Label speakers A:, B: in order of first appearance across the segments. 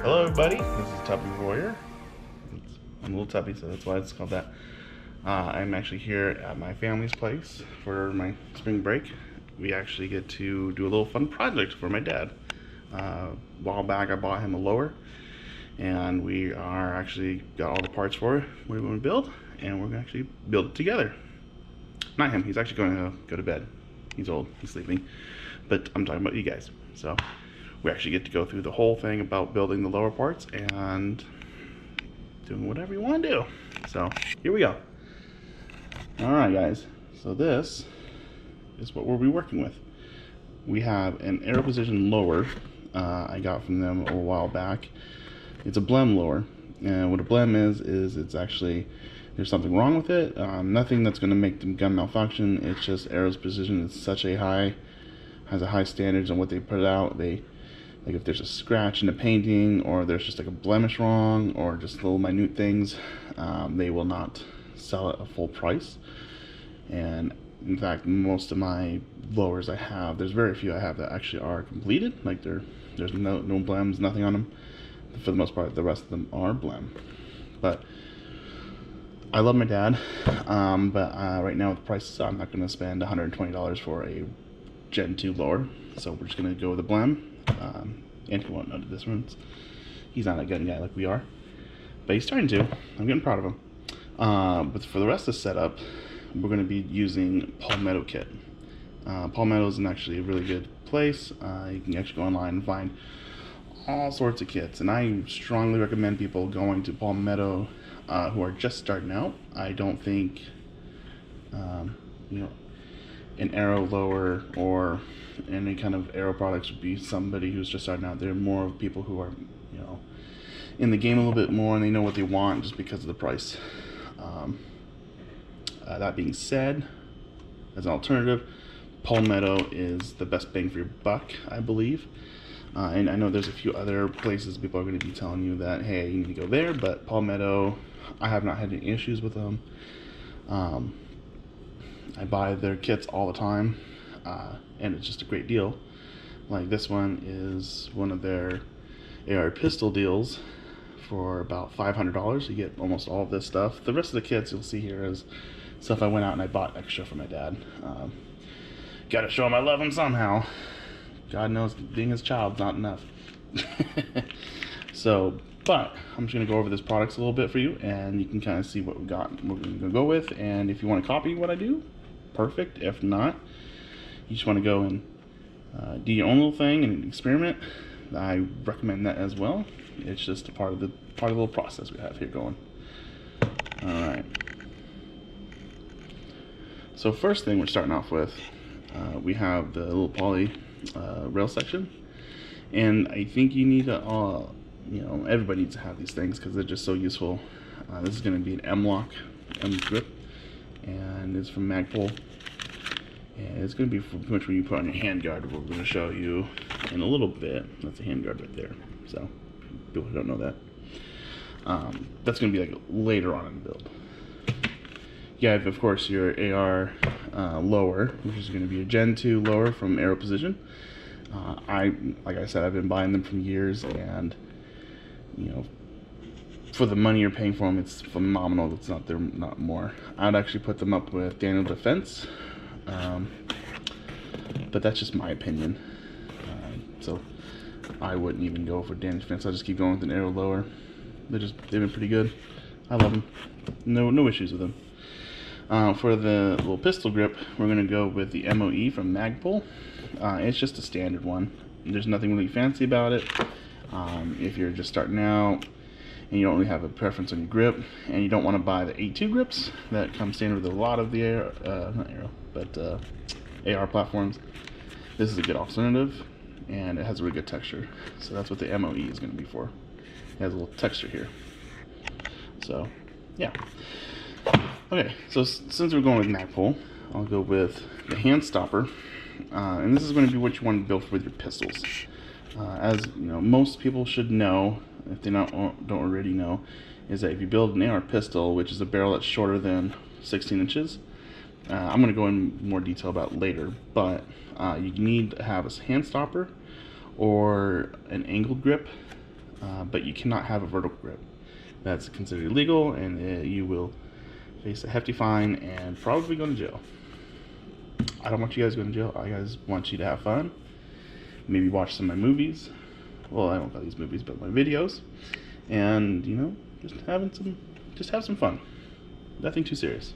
A: Hello everybody, this is Tubby Warrior. I'm a little tubby, so that's why it's called that. I'm actually here at my family's place for my spring break. We actually get to do a little fun project for my dad. A while back I bought him a lower, and we are actually got all the parts for it we're going to build, and we're going to actually build it together. Not him, he's actually going to go to bed. He's old, he's sleeping. But I'm talking about you guys. So we actually get to go through the whole thing about building the lower parts and doing whatever you want to do. So here we go. Alright guys, so this is what we'll be working with. We have an arrow position lower I got from them a while back. It's a blem lower, and what a blem is it's actually, there's something wrong with it. Nothing that's going to make the gun malfunction. It's just arrow's position is such a has a high standards on what they put out. They, like, if there's a scratch in the painting, or there's just like a blemish wrong, or just little minute things, they will not sell it a full price. And in fact, most of my lowers I have, there's very few I have that actually are completed. Like there's no blems, nothing on them. For the most part, the rest of them are blem. But I love my dad, but right now with the prices, I'm not going to spend $120 for a Gen 2 lower. So we're just going to go with a blem. And he won't know the difference. He's not a gun guy like we are, but he's starting to. I'm getting proud of him. But for the rest of the setup, we're going to be using Palmetto kit. Palmetto is actually a really good place. You can actually go online and find all sorts of kits, and I strongly recommend people going to Palmetto who are just starting out. I don't think an arrow lower or any kind of arrow products would be somebody who's just starting out. They're more of people who are, in the game a little bit more, and they know what they want just because of the price. That being said, as an alternative, Palmetto is the best bang for your buck, I believe. And I know there's a few other places people are going to be telling you that, hey, you need to go there, but Palmetto, I have not had any issues with them. I buy their kits all the time, and it's just a great deal. Like this one is one of their AR pistol deals for about $500. You get almost all of this stuff. The rest of the kits you'll see here is stuff I went out and I bought extra for my dad. Gotta show him I love him somehow. God knows being his child's not enough. So, but I'm just gonna go over this products a little bit for you, and you can kind of see what we got, what we're gonna go with. And if you want to copy what I do, perfect. If not, you just want to go and do your own little thing and experiment, I recommend that as well. It's just a part of the little process we have here going. All right. So first thing we're starting off with, we have the little poly rail section, and I think you need to, everybody needs to have these things because they're just so useful. This is going to be an M-lock grip, and it's from Magpul, and it's going to be pretty much when you put on your handguard, what we're going to show you in a little bit. That's a handguard right there, so people who don't know that, that's going to be like later on in the build. You have, of course, your AR lower, which is going to be a Gen 2 lower from Arrow Position. Like I said, I've been buying them for years, and for the money you're paying for them, it's phenomenal. It's not more. I'd actually put them up with Daniel Defense, but that's just my opinion. So I wouldn't even go for Daniel Defense. I'll just keep going with an Arrow lower. They've been pretty good. I love them. No issues with them. For the little pistol grip, we're going to go with the MOE from Magpul. It's just a standard one. There's nothing really fancy about it. If you're just starting out and you don't really have a preference on your grip, and you don't want to buy the A2 grips that come standard with a lot of the AR platforms, this is a good alternative, and it has a really good texture. So that's what the MOE is going to be for. It has a little texture here. So, yeah. Okay, so since we're going with Magpul, I'll go with the hand stopper, and this is going to be what you want to build with your pistols. As most people should know, if they don't already know, is that if you build an AR pistol, which is a barrel that's shorter than 16 inches, I'm going to go in more detail about later, but you need to have a hand stopper or an angled grip but you cannot have a vertical grip. That's considered illegal, and you will face a hefty fine and probably go to jail. I don't want you guys going to jail. I guys want you to have fun. Maybe watch some of my movies. Well, I don't call these movies, but my videos. And, you know, just have some fun. Nothing too serious.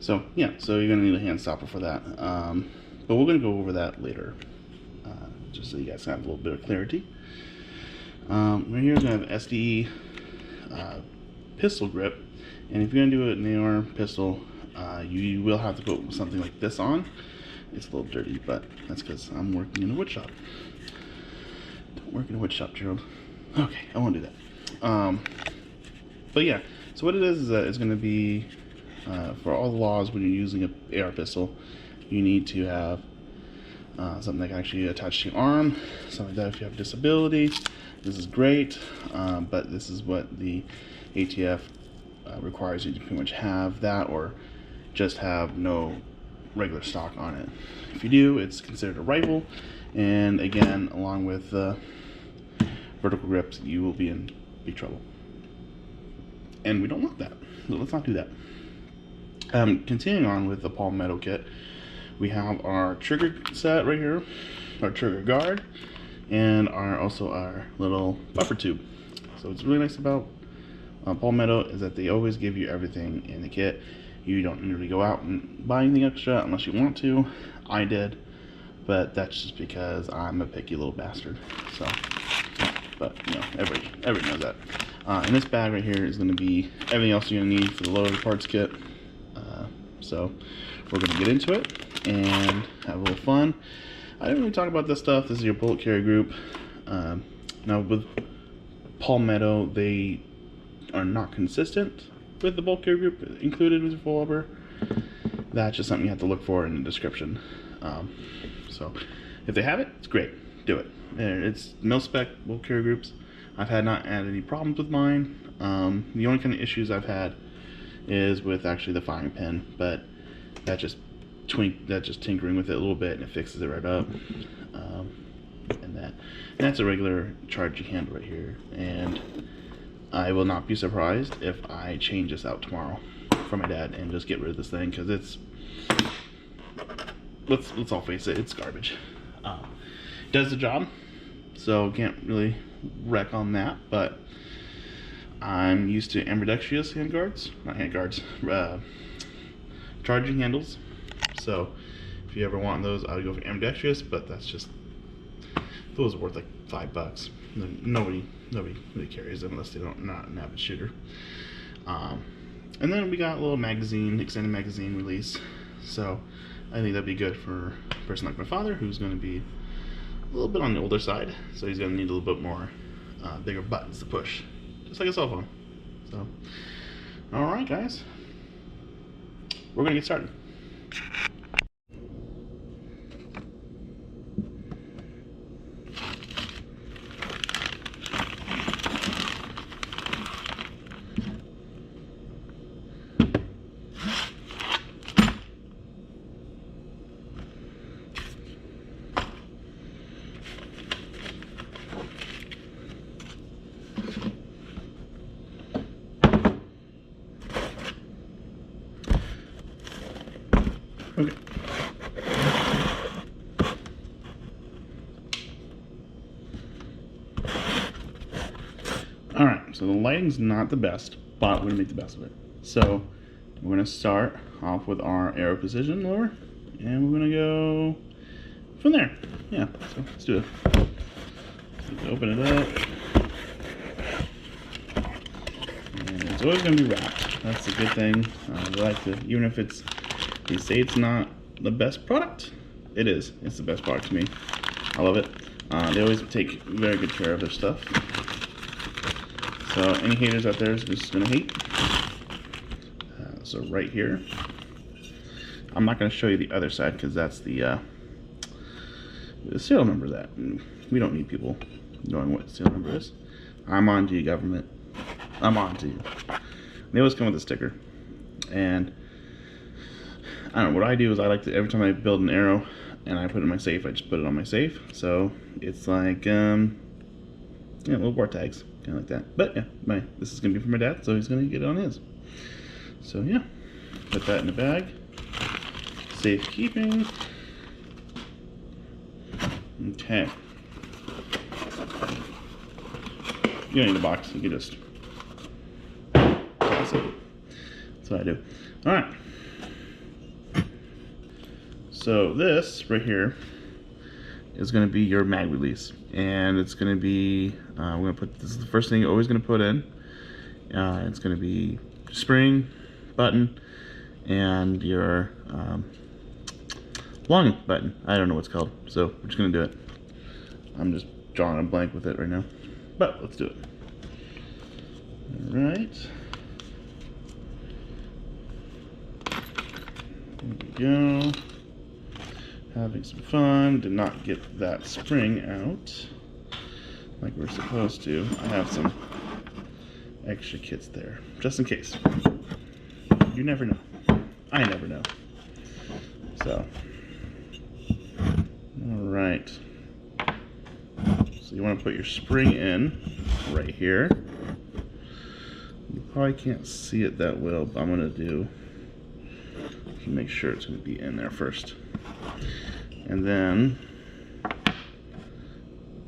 A: So, yeah, so you're going to need a hand stopper for that. But we're going to go over that later. Just so you guys have a little bit of clarity. Right here, we're going to have SDE pistol grip. And if you're going to do it in an AR pistol, you will have to put something like this on. It's a little dirty, but that's because I'm working in a wood shop. Don't work in a wood shop, Gerald. Okay, I won't do that. But yeah, so what it is that it's going to be, for all the laws when you're using an AR pistol, you need to have something that can actually attach to your arm, something like that if you have a disability. This is great, but this is what the ATF requires you to pretty much have that, or just have no regular stock on it. If you do, it's considered a rifle, and again, along with vertical grips, you will be in big trouble. And we don't want that, so let's not do that. Continuing on with the Palmetto kit, we have our trigger set right here, our trigger guard, and also our little buffer tube. So what's really nice about Palmetto is that they always give you everything in the kit. You don't really go out and buy anything extra unless you want to. I did, but that's just because I'm a picky little bastard. So, but you know, everybody knows that. And this bag right here is going to be everything else you're going to need for the lower parts kit. So we're going to get into it and have a little fun. I didn't really talk about this stuff. This is your bullet carry group. Now with Palmetto, they are not consistent with the bulk carry group included with your full rubber. That's just something you have to look for in the description. So if they have it, it's great. Do it. It's mil-spec bulk carry groups. I've not had any problems with mine. The only kind of issues I've had is with actually the firing pin, but that's just tinkering with it a little bit and it fixes it right up. And that's a regular charging handle right here, and I will not be surprised if I change this out tomorrow for my dad and just get rid of this thing, because it's, let's all face it, it's garbage. Does the job, so can't really wreck on that, but I'm used to ambidextrous charging handles. So if you ever want those, I would go for ambidextrous, but that's just, those are worth like $5. Nobody really carries them unless they're not an avid shooter. And then we got a little magazine, extended magazine release. So I think that'd be good for a person like my father, who's going to be a little bit on the older side. So he's going to need a little bit more bigger buttons to push, just like a cell phone. So, all right, guys, we're going to get started. Okay. Alright, so the lighting's not the best, but we're going to make the best of it. So we're going to start off with our arrow precision lower, and we're going to go from there. Yeah, so let's do it. Let's open it up. And it's always going to be wrapped. That's a good thing. I like to, even if they say it's not the best product, it is. It's the best product to me. I love it. They always take very good care of their stuff. So any haters out there is just gonna hate. So right here, I'm not gonna show you the other side because that's the serial number of that. We don't need people knowing what the serial number is. I'm on to you, government. I'm on to you. They always come with a sticker, and I don't know, what I do is I like to, every time I build an arrow, and I put it in my safe. I just put it on my safe, so it's like yeah, little war tags, kind of like that. But yeah, this is gonna be for my dad, so he's gonna get it on his. So yeah, put that in the bag. Safekeeping. Okay. You don't need a box. You can just toss it. That's what I do. All right. So this right here is going to be your mag release, and it's going to be we're going to put this is the first thing you're always going to put in. It's going to be spring, button, and your lung button. I don't know what's called, so we're just going to do it. I'm just drawing a blank with it right now, but let's do it. All right. There we go. Having some fun. Did not get that spring out like we're supposed to. I have some extra kits there, just in case. You never know. I never know. So, all right. So you want to put your spring in right here. You probably can't see it that well, but I'm going to do. Make sure it's going to be in there first. And then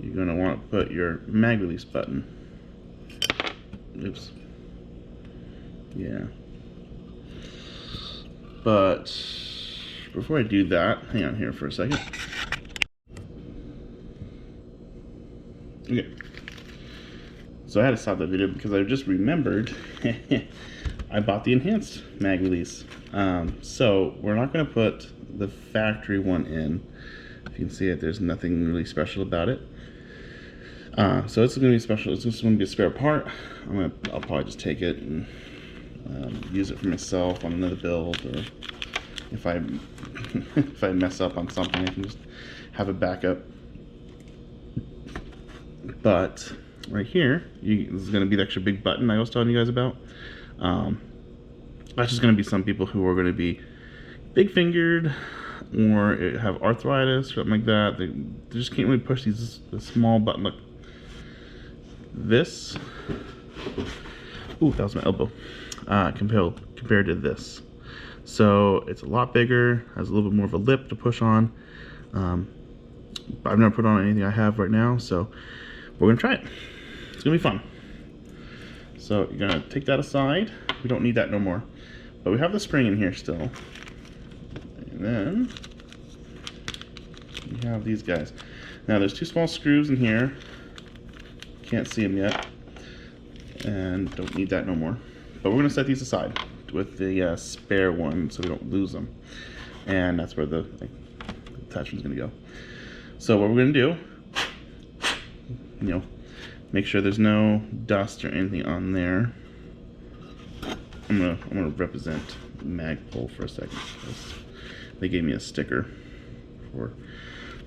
A: you're going to want to put your mag release button. Oops. Yeah. But before I do that, hang on here for a second. Okay. So I had to stop the video because I just remembered I bought the enhanced mag release. So we're not going to put the factory one in. If you can see it, there's nothing really special about it. So it's going to be special. It's just going to be a spare part. I'll probably just take it and use it for myself on another build, or if I if I mess up on something, I can just have a backup. But right here, this is going to be the extra big button I was telling you guys about. That's just going to be some people who are going to be big fingered or have arthritis or something like that. They just can't really push this small button. Look, this. Ooh, that was my elbow. Compared to this, so it's a lot bigger. Has a little bit more of a lip to push on. But I've never put on anything I have right now, so we're gonna try it. It's gonna be fun. So you're gonna take that aside. We don't need that no more. But we have the spring in here still. And then we have these guys. Now there's two small screws in here. Can't see them yet. And don't need that no more. But we're gonna set these aside with the spare one so we don't lose them. And that's where the attachment's gonna go. So what we're gonna do, make sure there's no dust or anything on there. I'm gonna represent Magpul for a second because they gave me a sticker for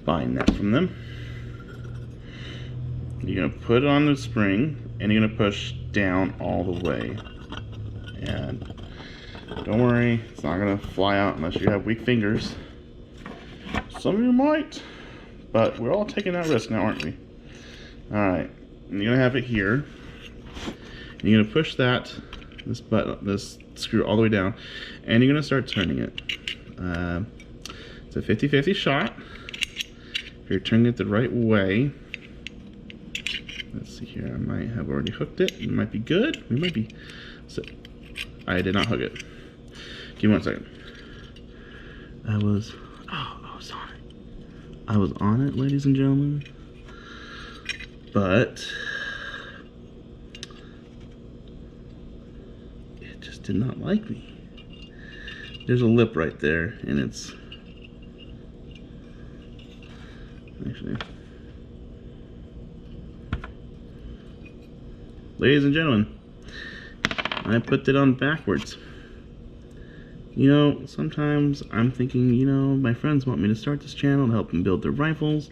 A: buying that from them. You're gonna put it on the spring and you're gonna push down all the way. And don't worry, it's not gonna fly out unless you have weak fingers. Some of you might, but we're all taking that risk now, aren't we? Alright, and you're gonna have it here. And you're gonna push this screw all the way down, and you're gonna start turning it. It's a 50-50 shot. If you're turning it the right way, let's see here, I might have already hooked it. It might be good. We might be. So, I did not hook it. Give me 1 second. I was on it. I was on it, ladies and gentlemen. But it just did not like me. There's a lip right there, and it's actually, ladies and gentlemen, I put it on backwards. Sometimes I'm thinking, my friends want me to start this channel to help them build their rifles,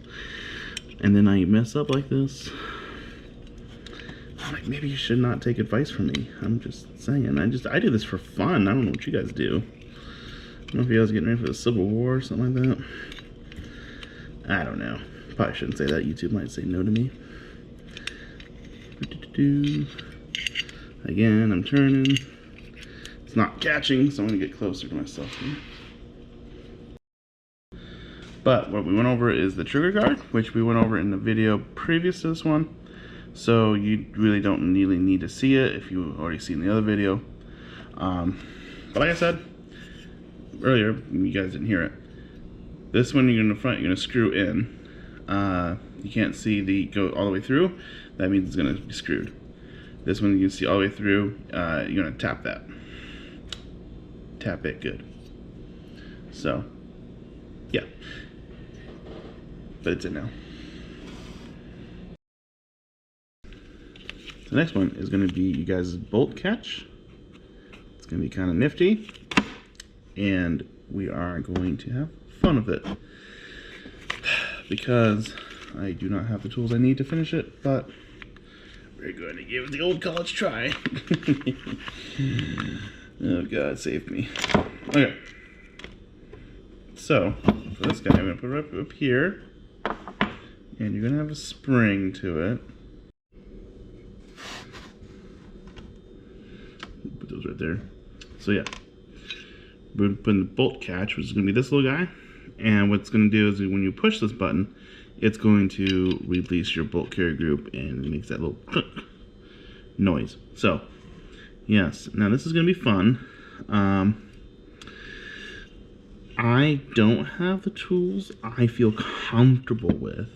A: and then I mess up like this. I'm like, maybe you should not take advice from me. I'm just saying. I do this for fun. I don't know what you guys do. I don't know if you guys are getting ready for the Civil War or something like that. I don't know. Probably shouldn't say that. YouTube might say no to me. Again, I'm turning. It's not catching, so I'm going to get closer to myself here. But what we went over is the trigger guard, which we went over in the video previous to this one. So you really don't really need to see it if you already seen the other video. But like I said earlier, you guys didn't hear it. This one you're in the front, you're going to screw in. You can't see the go all the way through. That means it's going to be screwed. This one you can see all the way through. You're going to tap that. Tap it good. So, yeah. But it's in now. The next one is going to be you guys' bolt catch. It's going to be kind of nifty. And we are going to have fun with it. Because I do not have the tools I need to finish it, but we're going to give it the old college try. Oh God, save me. Okay. So, for this guy, I'm going to put it up here. And you're going to have a spring to it. Put those right there. So yeah. We're putting the bolt catch, which is going to be this little guy. And what's going to do is when you push this button, it's going to release your bolt carrier group and it makes that little noise. So, yes. Now this is going to be fun. I don't have the tools I feel comfortable with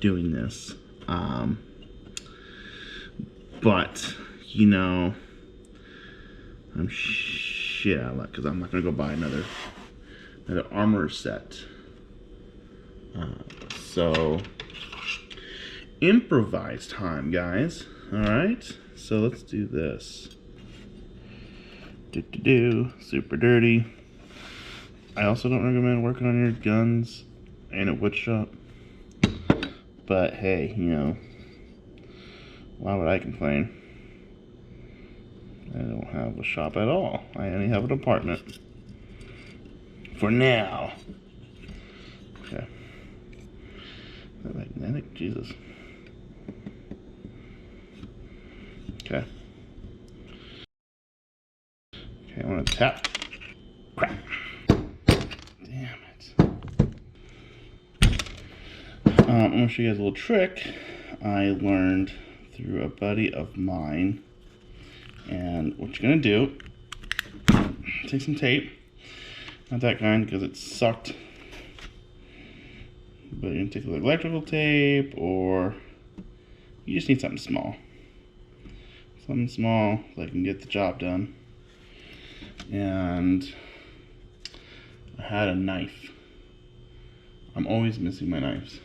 A: doing this. But, you know, I'm shit out of luck because I'm not going to go buy another armor set. So, improvise time, guys. Alright, so let's do this. Super dirty. I also don't recommend working on your guns in a wood shop. But hey, you know, why would I complain? I don't have a shop at all. I only have an apartment. For now. Okay. Magnetic, Jesus. Okay. Okay, I want to tap. Crap. Damn it. I'm going to show you guys a little trick I learned through a buddy of mine. And what you're going to do, take some tape. Not that kind because it sucked. But you're going to take a little electrical tape, or you just need something small. Something small so I can get the job done. And I had a knife. I'm always missing my knives.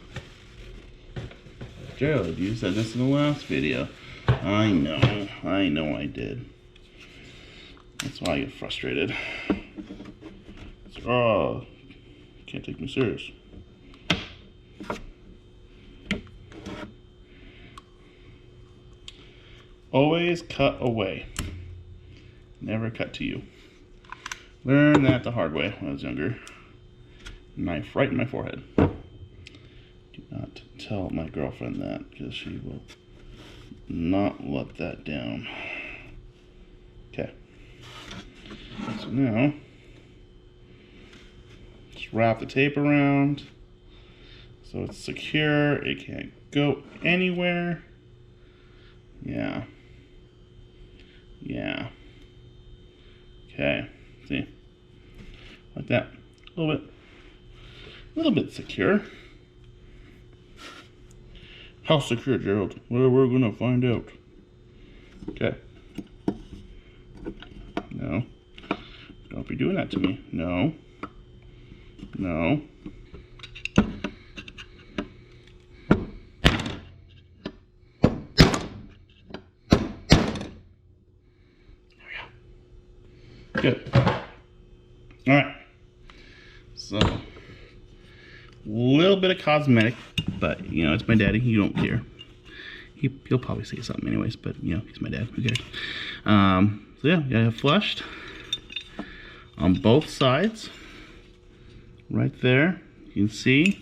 A: Gerald, you said this in the last video. I know I did. That's why I get frustrated. Oh, can't take me serious. Always cut away. Never cut to you. Learned that the hard way when I was younger. Knife right in my forehead. Do not tell my girlfriend that, because she will not let that down. Okay. So now, just wrap the tape around so it's secure. It can't go anywhere. Yeah. Yeah. Okay. See? Like that. A little bit secure. How secure, Gerald? Well, we're gonna find out. Okay. No. Don't be doing that to me. No. No. Good. Alright. So, a little bit of cosmetic, but, you know, it's my daddy. You don't care. He'll probably say something anyways, but, you know, he's my dad. Who cares? So, yeah, I have flushed on both sides. Right there. You can see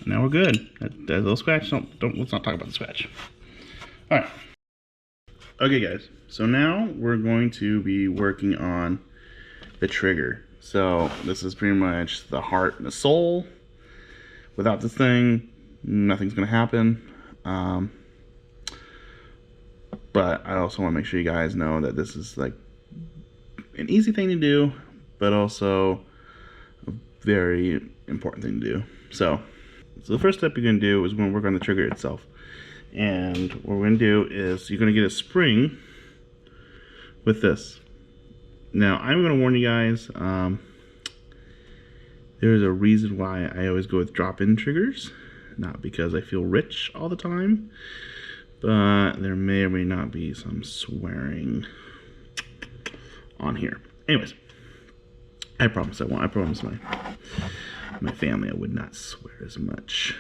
A: Now we're good. That little scratch, let's not talk about the scratch. All right. Okay guys, so now we're going to be working on the trigger. So this is pretty much the heart and the soul. Without this thing, nothing's gonna happen. But I also want to make sure you guys know that this is like an easy thing to do, but also a very important thing to do. So the first step you're gonna do is we're gonna work on the trigger itself. And what we're gonna do is you're gonna get a spring with this. Now I'm gonna warn you guys, there's a reason why I always go with drop-in triggers, not because I feel rich all the time, but there may or may not be some swearing on here. Anyways, I promise I won't. I promise my family I would not swear as much.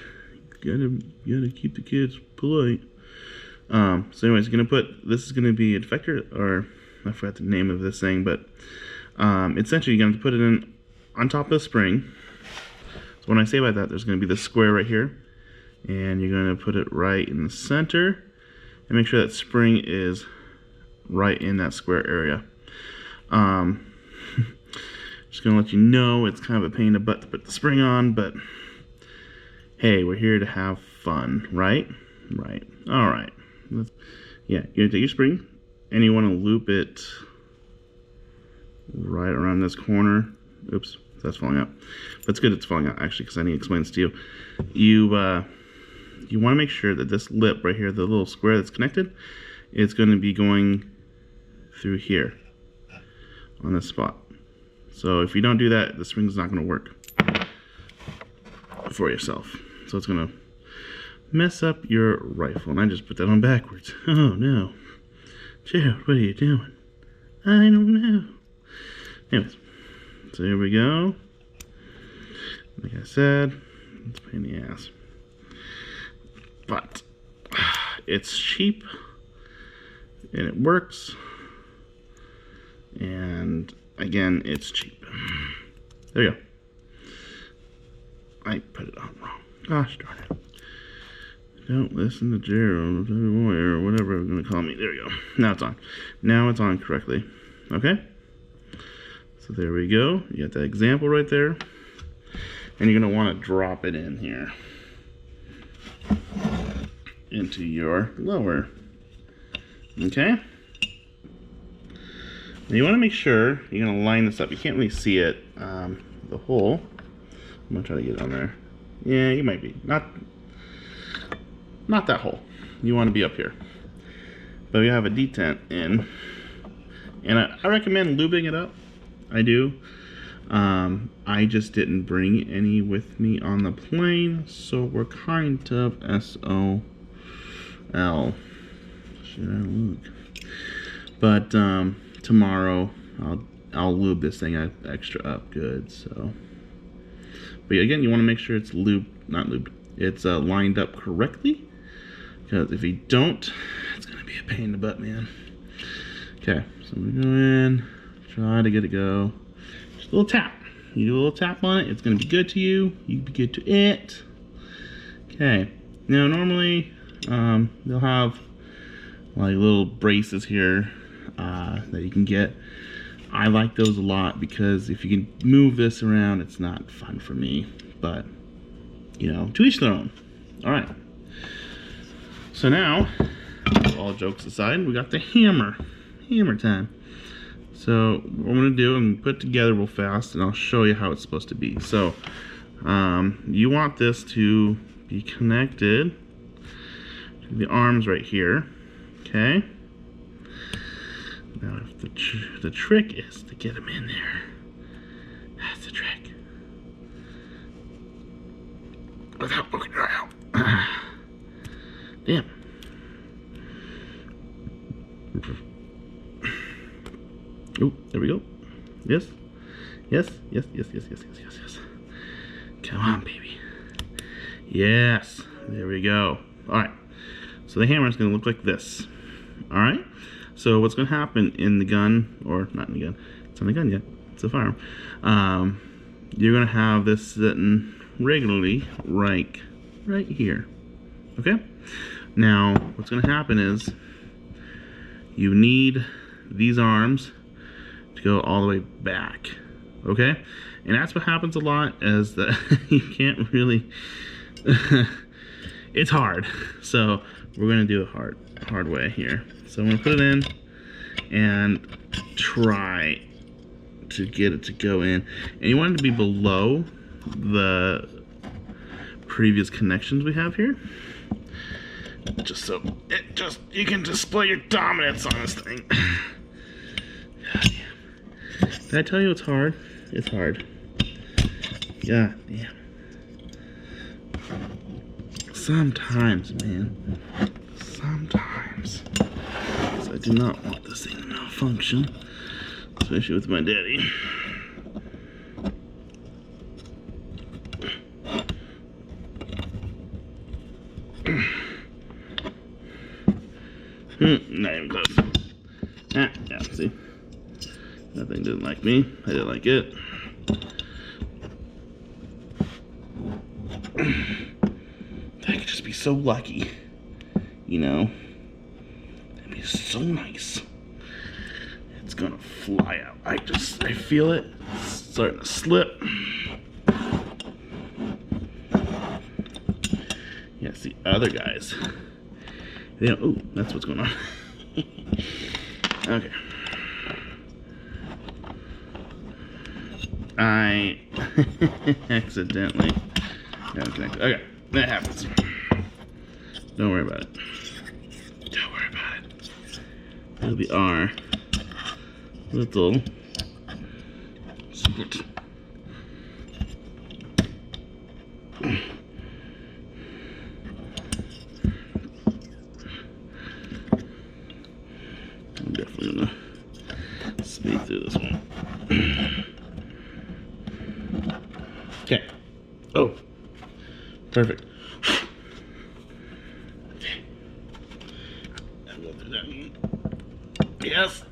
A: You gotta keep the kids polite. So anyways, this is gonna be a deflector, or I forgot the name of this thing, but essentially you're gonna put it in on top of the spring. So when I say by that, there's gonna be this square right here, and you're gonna put it right in the center, and make sure that spring is right in that square area. Just gonna let you know it's kind of a pain in the butt to put the spring on, but hey, we're here to have fun, right? Right. All right. Yeah, you're gonna take your spring and you want to loop it right around this corner. Oops, that's falling out. That's good it's falling out actually, because I need to explain this to you. You want to make sure that this lip right here, the little square that's connected, is going to be going through here on this spot. So if you don't do that, the spring's not going to work for yourself. So it's going to mess up your rifle. And I just put that on backwards. Oh no. Gerald, what are you doing? I don't know. Anyways, so here we go. Like I said, it's a pain in the ass. But it's cheap and it works. And again, it's cheap. There you go. I put it on wrong. Gosh darn it. Don't listen to Gerald or whatever I'm going to call me. There we go. Now it's on. Now it's on correctly. Okay? So there we go. You got that example right there. And you're going to want to drop it in here into your lower. Okay? Now you want to make sure you're going to line this up. You can't really see it. The hole. I'm going to try to get it on there. Yeah, you might be. Not that hole. You want to be up here. But you have a detent in. And I recommend lubing it up. I do. I just didn't bring any with me on the plane, so we're kind of SOL. Should I look? But tomorrow I'll lube this thing extra up good. So, but again, you want to make sure it's it's lined up correctly, because if you don't, it's gonna be a pain in the butt, man. Okay, so we go in, try to get it go. Just a little tap. You do a little tap on it, it's gonna be good to you. You be good to it. Okay. Now normally they'll have like little braces here that you can get. I like those a lot because if you can move this around, it's not fun for me. But you know, to each their own. All right. So now, all jokes aside, we got the hammer. Hammer time. So what I'm going to do, I'm going to put it together real fast, and I'll show you how it's supposed to be. So you want this to be connected to the arms right here. Okay. Now the trick is to get them in there. That's the trick. Without looking around. Damn. Oh, there we go. Yes. Yes. Yes. Yes. Yes. Yes. Yes. Yes. Yes. Come on, baby. Yes. There we go. All right. So the hammer is going to look like this. All right. So what's going to happen in the gun, or not in the gun? It's not a gun yet. It's a firearm. You're going to have this sitting regularly right right here. Okay? Now, what's going to happen is you need these arms to go all the way back. Okay? And that's what happens a lot, is that you can't really it's hard. So we're going to do it hard way here. So I'm going to put it in and try to get it to go in. And you want it to be below the previous connections we have here. Just so you can display your dominance on this thing. Did I tell you it's hard? It's hard. God damn. Sometimes, man. Sometimes. So I do not want this thing to malfunction. Especially with my daddy. Not even close. Yeah, see? That thing didn't like me. I didn't like it. I could just be so lucky. You know? That'd be so nice. It's gonna fly out. I feel it. It's starting to slip. Yes, the other guys. They don't, oh, that's what's going on. Okay. I accidentally got connected. Okay, that happens. Don't worry about it. Don't worry about it. It'll be our little secret. I'm definitely gonna speed through this one. Okay. Oh, perfect. Okay. I'll go through that one. Yes.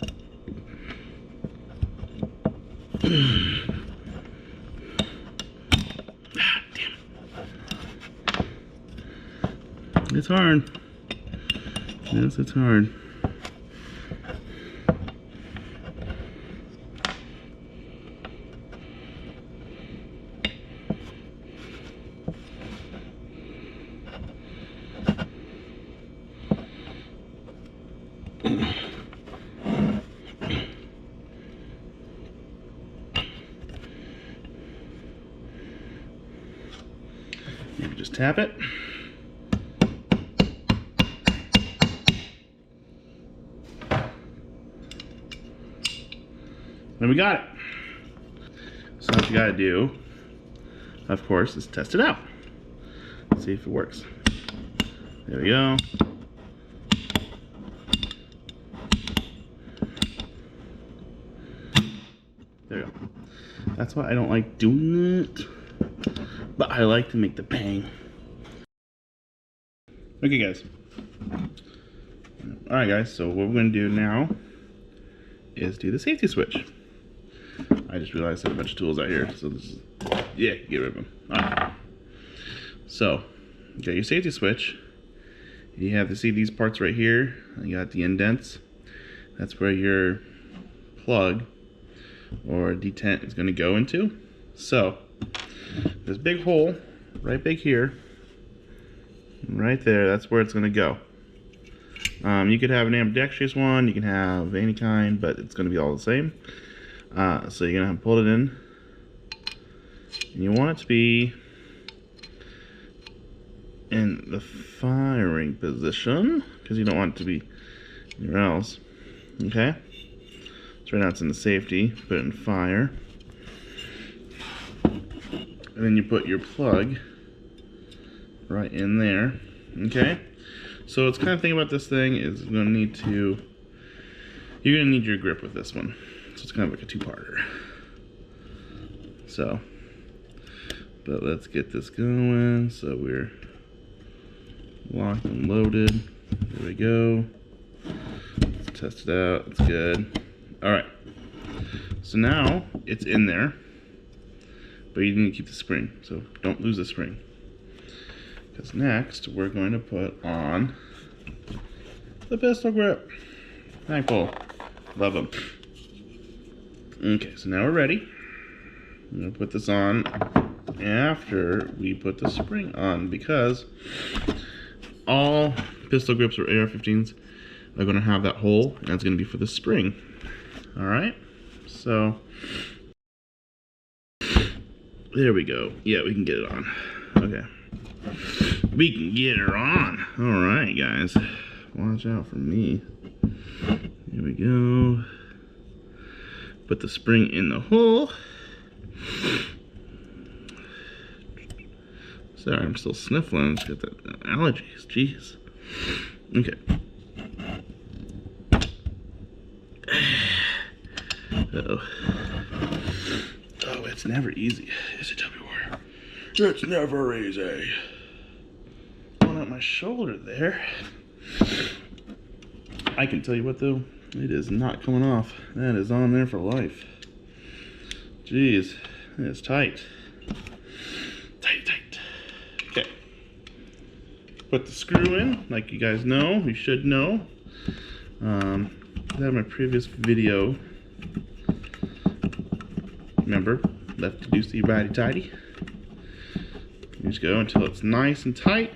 A: Ah, damn it. It's hard. Yes, it's hard. You just tap it. And we got it. So what you gotta do, of course, is test it out. See if it works. There we go. There we go. That's why I don't like doing it, but I like to make the bang. Okay, guys. All right, guys. So what we're gonna do now is do the safety switch. I just realized I have a bunch of tools out here, so this is, yeah, get rid of them. All right. So you got your safety switch. You have to see these parts right here. You got the indents. That's where your plug or detent is going to go into. So this big hole right big here, right there, that's where it's going to go. You could have an ambidextrous one, you can have any kind, but it's going to be all the same. So you're going to pull it in, and you want it to be in the firing position, because you don't want it to be anywhere else. Okay? So right now it's in the safety, put it in fire. And then you put your plug right in there. Okay? So what's kind of thing about this thing is you're gonna need your grip with this one. So it's kind of like a two-parter. So, but let's get this going. So we're locked and loaded. There we go. Let's test it out. It's good. All right. So now it's in there, but you need to keep the spring. So don't lose the spring. Because next we're going to put on the pistol grip. Thankful. Love them. Okay, so now we're ready. I'm going to put this on after we put the spring on, because all pistol grips or AR-15s are going to have that hole, and that's going to be for the spring. Alright, so there we go. Yeah, we can get it on. Okay. We can get her on. Alright, guys. Watch out for me. Here we go. Put the spring in the hole. Sorry, I'm still sniffling. I just got that allergies. Jeez. Okay. Uh-oh. Oh, it's never easy. Is it, Tubby Warrior? It's never easy. Going up my shoulder there. I can tell you what, though. It is not coming off. That is on there for life. Jeez. It's tight. Tight, tight. Okay. Put the screw in, like you guys know. You should know. That my previous video. Remember, left to do see righty tighty. You just go until it's nice and tight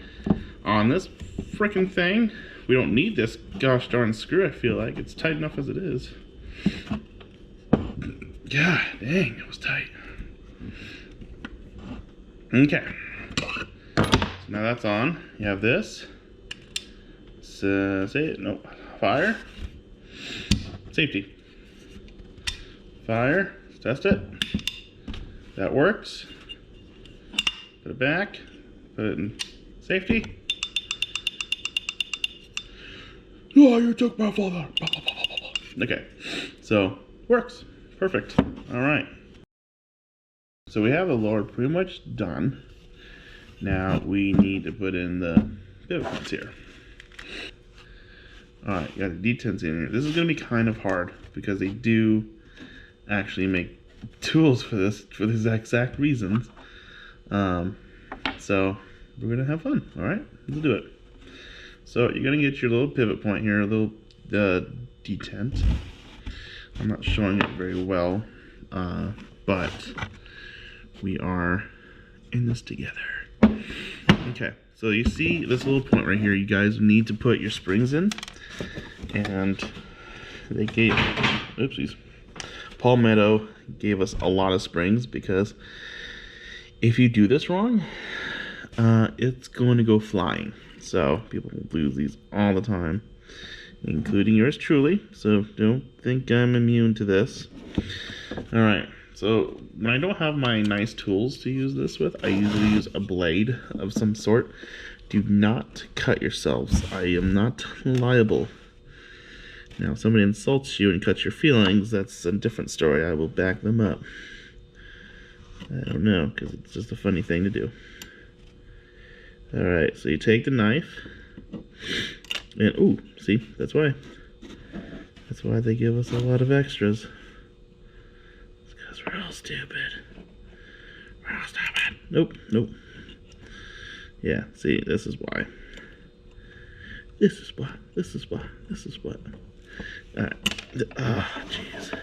A: on this freaking thing. We don't need this gosh darn screw, I feel like. It's tight enough as it is. God dang, it was tight. Okay. So now that's on. You have this. Say it. Nope. Fire. Safety. Fire. Let's test it. That works. Put it back. Put it in safety. Oh, you took my father. Okay. So, works. Perfect. Alright. So we have the lower pretty much done. Now we need to put in the pivot points here. Alright, you got the D10s in here. This is going to be kind of hard because they do actually make tools for this for these exact reasons. So we're going to have fun. Alright, let's do it. So you're going to get your little pivot point here, a little detent. I'm not showing it very well, but we are in this together. Okay, so you see this little point right here, you guys need to put your springs in. And they gave, oopsies, Palmetto gave us a lot of springs because if you do this wrong, it's going to go flying. So people lose these all the time, including yours truly. So don't think I'm immune to this. All right. So when I don't have my nice tools to use this with, I usually use a blade of some sort. Do not cut yourselves. I am not liable. Now, if somebody insults you and cuts your feelings, that's a different story. I will back them up. I don't know, because it's just a funny thing to do. Alright, so you take the knife, and, ooh, see, that's why. That's why they give us a lot of extras. It's because we're all stupid. We're all stupid. Nope, nope. Yeah, see, this is why. This is why. This is why. This is what. Alright. Oh, jeez.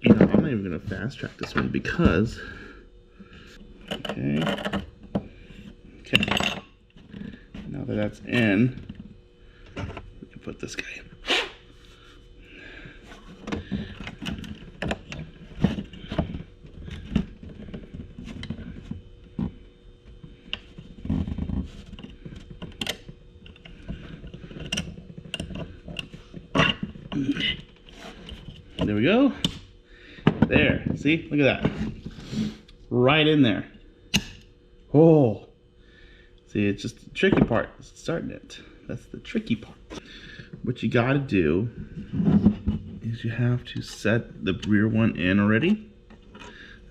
A: You know, I'm not even going to fast track this one because... Okay. Okay. Now that that's in, we can put this guy in. There we go. There. See? Look at that. Right in there. Oh. See, it's just the tricky part. It's starting it. That's the tricky part. What you gotta do is you have to set the rear one in already.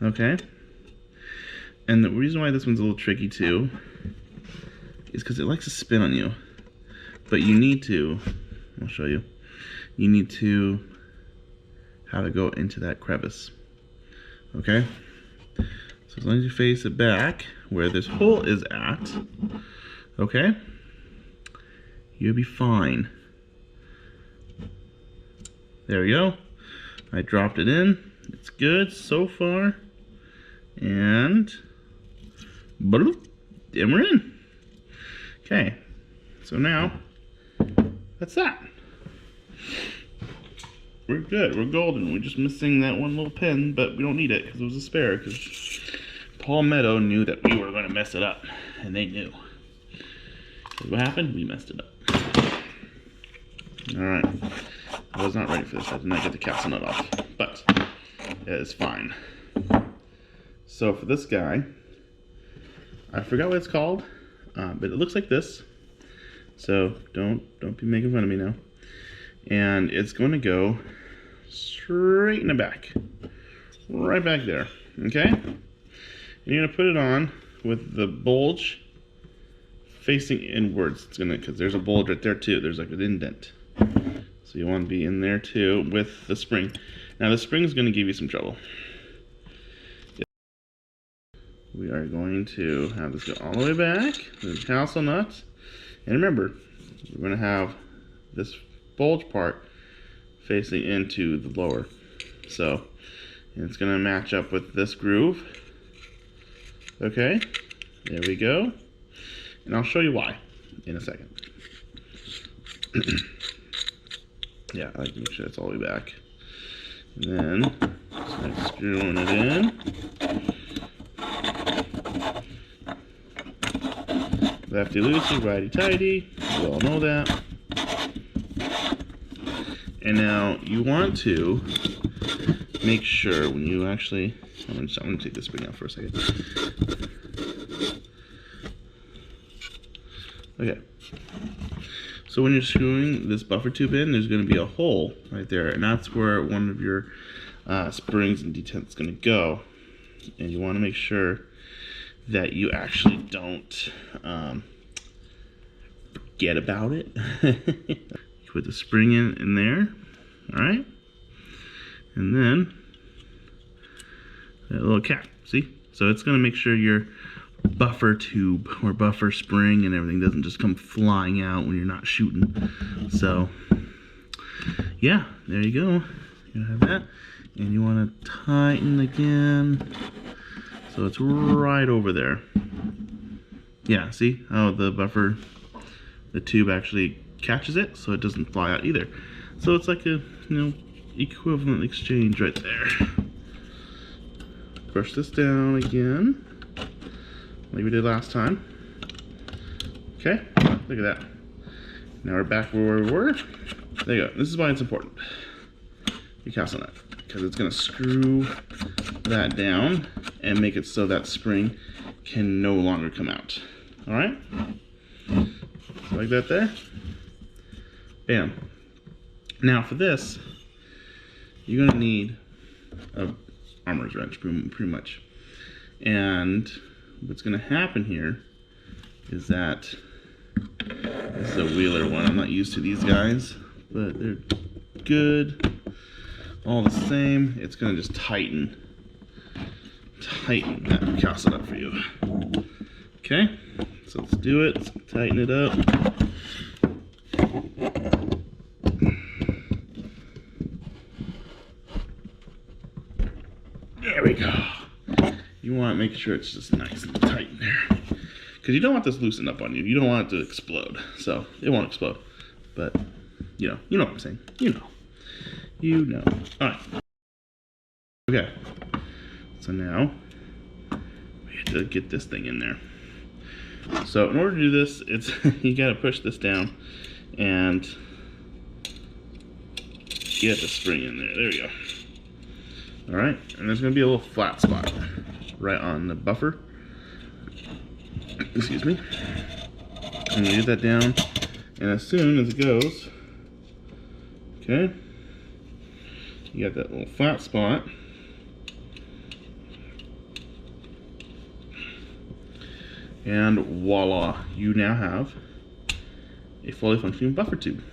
A: Okay? And the reason why this one's a little tricky too is because it likes to spin on you. But you need to, I'll show you. You need to have it go into that crevice. Okay? So as long as you face it back where this hole is at, okay, you'll be fine. There we go. I dropped it in. It's good so far. And bloop, and we're in. Okay, so now that's that. We're good. We're golden. We're just missing that one little pin, but we don't need it because it was a spare. Because Paul Meadow knew that we were going to mess it up, and they knew. So what happened? We messed it up. All right. I was not ready for this. I did not get the castle nut off, but it is fine. So for this guy, I forgot what it's called, but it looks like this. So don't be making fun of me now. And it's going to go straight in the back, right back there. Okay. And you're gonna put it on with the bulge facing inwards. It's gonna, because there's a bulge right there too. There's like an indent. So you want to be in there too with the spring. Now the spring is going to give you some trouble. We are going to have this go all the way back, the castle nut. And remember, we're going to have this bulge part facing into the lower. So it's going to match up with this groove. Okay, there we go. And I'll show you why in a second. Yeah, I like to make sure it's all the way back. And then, start screwing it in. Lefty loosey, righty tighty. We all know that. And now, you want to make sure when you actually... I'm going to take this spring out for a second. Okay. So when you're screwing this buffer tube in, there's going to be a hole right there, and that's where one of your springs and detents is going to go. And you want to make sure that you actually don't forget about it. You put the spring in there, all right? And then that little cap, see? So it's going to make sure your buffer tube or buffer spring and everything doesn't just come flying out when you're not shooting. So yeah, there you go. You have that, and you want to tighten again so it's right over there. Yeah, see how the buffer, the tube actually catches it so it doesn't fly out either. So it's like a, equivalent exchange right there. Brush this down again like we did last time. Okay, look at that. Now we're back where we were. There you go. This is why it's important. Your castle nut, because it's going to screw that down and make it so that spring can no longer come out. All right, so like that there. Bam. Now for this, you're going to need a armorer's wrench, pretty much. And what's going to happen here is that this is a Wheeler one. I'm not used to these guys, but they're good all the same. It's going to just tighten that castle up for you. Okay, so let's do it. Let's tighten it up. There we go. You want to make sure it's just nice and tight in there, because you don't want this loosened up on you. You don't want it to explode. So it won't explode, but you know what I'm saying. You know. All right. Okay. So now we have to get this thing in there. So in order to do this, it's you got to push this down and get the spring in there. There we go. All right, and there's going to be a little flat spot right on the buffer. Excuse me. I'm going to get that down, and as soon as it goes, okay, you got that little flat spot. And voila, you now have a fully functioning buffer tube.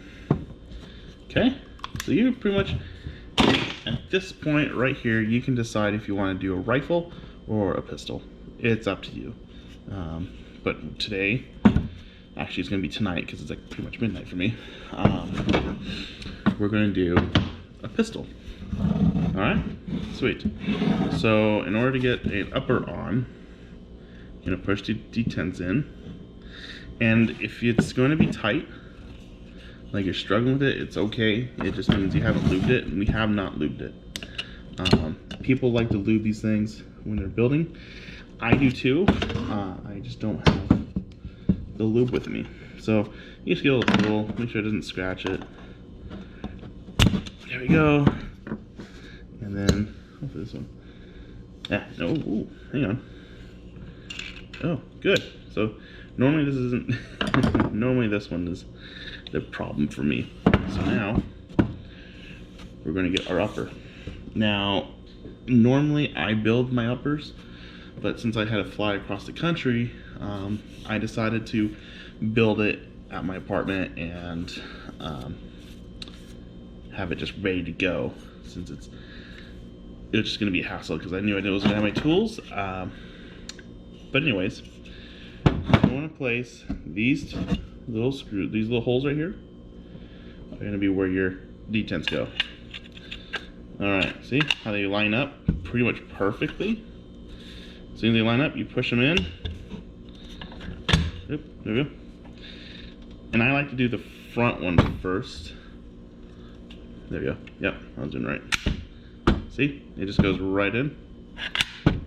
A: Okay, so you pretty much, at this point right here, you can decide if you want to do a rifle or a pistol. It's up to you. But today, actually it's gonna be tonight because it's like pretty much midnight for me. We're gonna do a pistol. All right, sweet. So in order to get an upper on, you're gonna push the D10s in, and if it's going to be tight, like you're struggling with it, it's okay. It just means you haven't lubed it, and we have not lubed it. People like to lube these things when they're building. I do too. I just don't have the lube with me. So you just get a little tool, make sure it doesn't scratch it. There we go. And then, hopefully this one. No, ooh, hang on. Oh, good. So normally this isn't, normally this one is the problem for me. So now, we're gonna get our upper. Now, normally I build my uppers, but since I had to fly across the country, I decided to build it at my apartment and have it just ready to go, since it's just gonna be a hassle because I knew I wasn't gonna have my tools. But anyways, you want to place these little screws, these little holes right here, are gonna be where your D10s go. All right, see how they line up pretty much perfectly? As soon as they line up, you push them in. Yep, there we go. And I like to do the front one first. There we go. Yep, I was doing right. See, it just goes right in.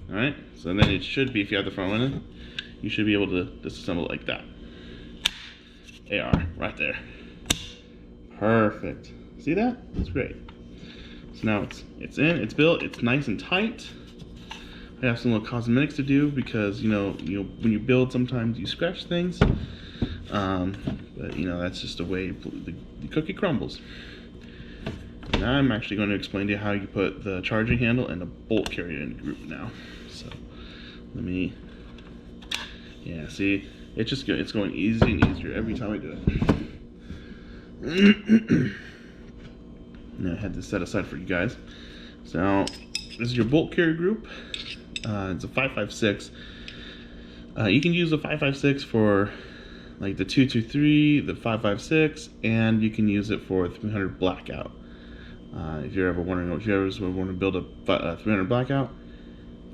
A: All right, so then it should be, if you have the front one in, you should be able to disassemble it like that. They are right there. Perfect. See that? That's great. So now it's in, it's built, it's nice and tight. I have some little cosmetics to do because you know when you build, sometimes you scratch things. But you know, that's just the way the cookie crumbles. Now I'm actually going to explain to you how you put the charging handle and the bolt carrier in the group now. So let me, yeah, see, it's just good. It's going easier and easier every time I do it. Now I had this set aside for you guys. So this is your bolt carrier group. It's a 5.56. You can use the 5.56 for like the 223, the 5.56, and you can use it for 300 blackout. If you're ever wondering, if you ever want to build a 300 blackout,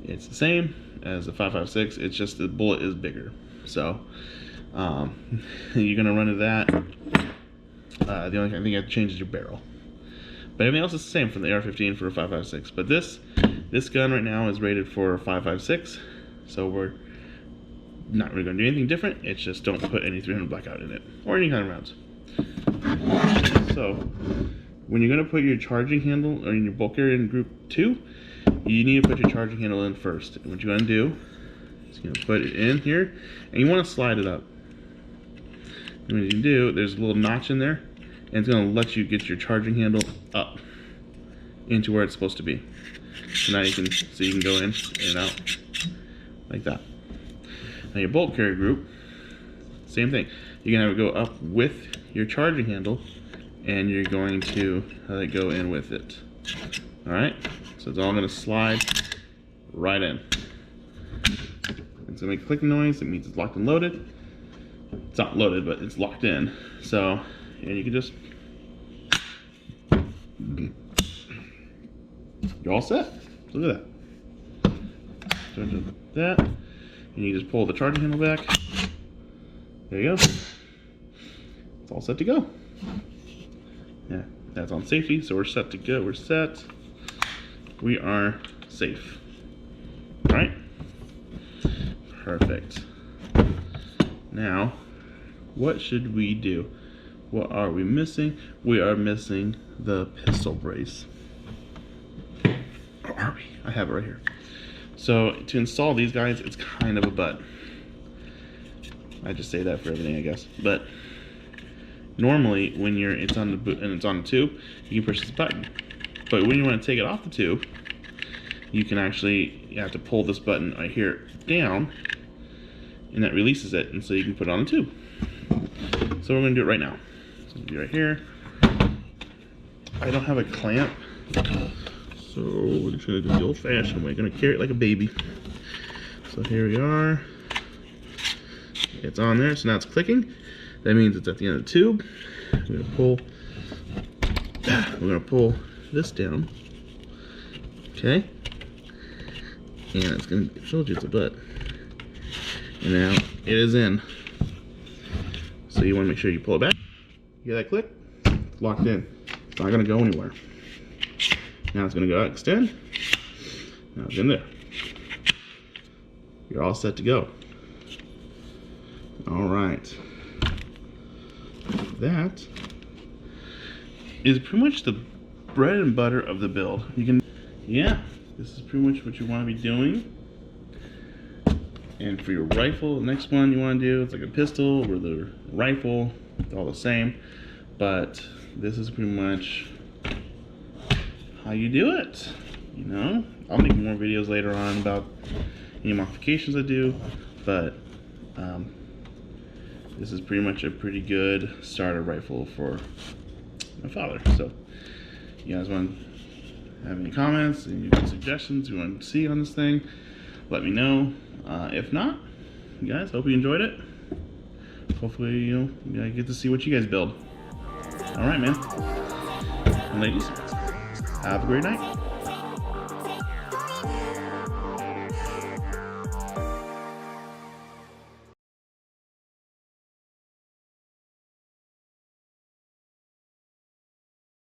A: it's the same as the 5.56. It's just the bullet is bigger. So you're gonna run to that. The only thing I think you have to change is your barrel. But everything else is the same from the AR-15 for a 5.56. But this gun right now is rated for 5.56, so we're not really going to do anything different. It's just don't put any 300 blackout in it, or any kind of rounds. So when you're going to put your charging handle or in your bolt carrier in group 2, you need to put your charging handle in first. And what you're going to do is you're going to put it in here, and you want to slide it up. And what you can do, there's a little notch in there, and it's going to let you get your charging handle up into where it's supposed to be. So now you can go in and out like that. Now your bolt carrier group, same thing. You're gonna have it go up with your charging handle, and you're going to let it go in with it. All right. So it's all gonna slide right in. It's gonna make a clicking noise. It means it's locked and loaded. It's not loaded, but it's locked in. So, and you can just, you're all set. So look at that. So that, and you just pull the charging handle back. There you go. It's all set to go. Yeah, that's on safety, so we're set to go. We're set. We are safe. All right. Perfect. Now, what should we do? What are we missing? We are missing the pistol brace. Or are we? I have it right here. So to install these guys, it's kind of a butt. I just say that for everything, I guess. But normally, when it's on the boot and it's on the tube, you can push this button. But when you want to take it off the tube, you have to pull this button right here down, and that releases it, and so you can put it on the tube. So we're going to do it right now. So it'll be right here. I don't have a clamp, so we're just going to do the old-fashioned way. Going to carry it like a baby. So here we are. It's on there, so now it's clicking. That means it's at the end of the tube. We're gonna pull this down. Okay. And it's gonna show you it's a butt. And now it is in. So you want to make sure you pull it back. You hear that click? It's locked in. It's not gonna go anywhere. Now it's gonna go out, extend. Now it's in there. You're all set to go. All right. That is pretty much the bread and butter of the build. You can, yeah, this is pretty much what you want to be doing. And for your rifle, the next one you want to do, it's like a pistol or the rifle, it's all the same. But this is pretty much how you do it. You know, I'll make more videos later on about any modifications I do, but this is pretty much a pretty good starter rifle for my father. So, you guys want to have any comments, any suggestions you want to see on this thing, let me know. If not, you guys, hope you enjoyed it. Hopefully, you know, get to see what you guys build. All right, man. And ladies, have a great night.